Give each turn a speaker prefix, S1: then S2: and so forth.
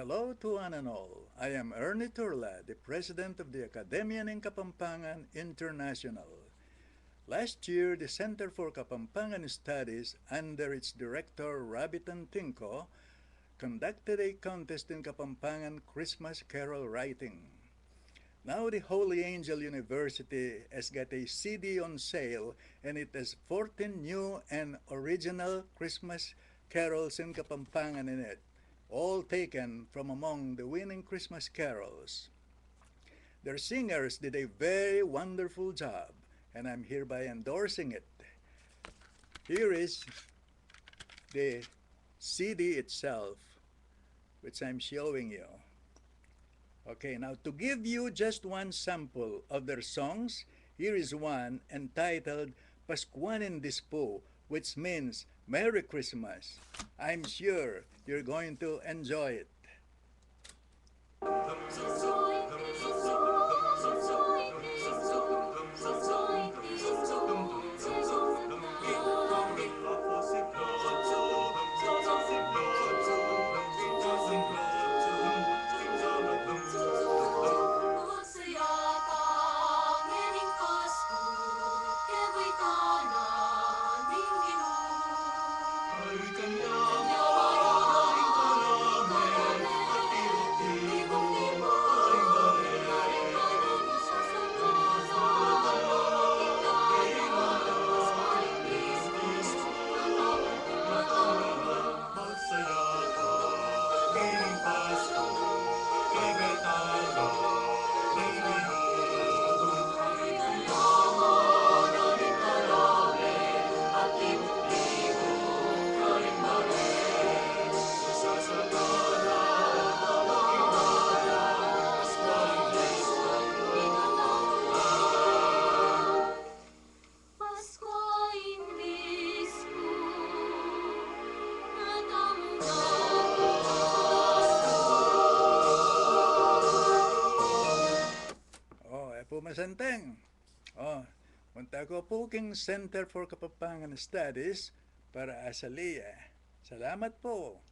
S1: Hello to one and all. I am Ernie Turla, the President of the ning Kapampangan International. Last year, the Center for Kapampangan Studies, under its director Rabitan Tinko, conducted a contest in Kapampangan Christmas carol writing. Now the Holy Angel University has got a CD on sale and it has 14 new and original Christmas carols in Kapampangan in it, all taken from among the winning Christmas carols. Their singers did a very wonderful job, and I'm hereby endorsing it. Here is the CD itself, which I'm showing you. Okay, now to give you just one sample of their songs, here is one entitled Pascua Nin Dispu, which means Merry Christmas. I'm sure you're going to enjoy it. Pumasanteng. Punta ko po king Center for Kapampangan Studies para asaliya. Salamat po.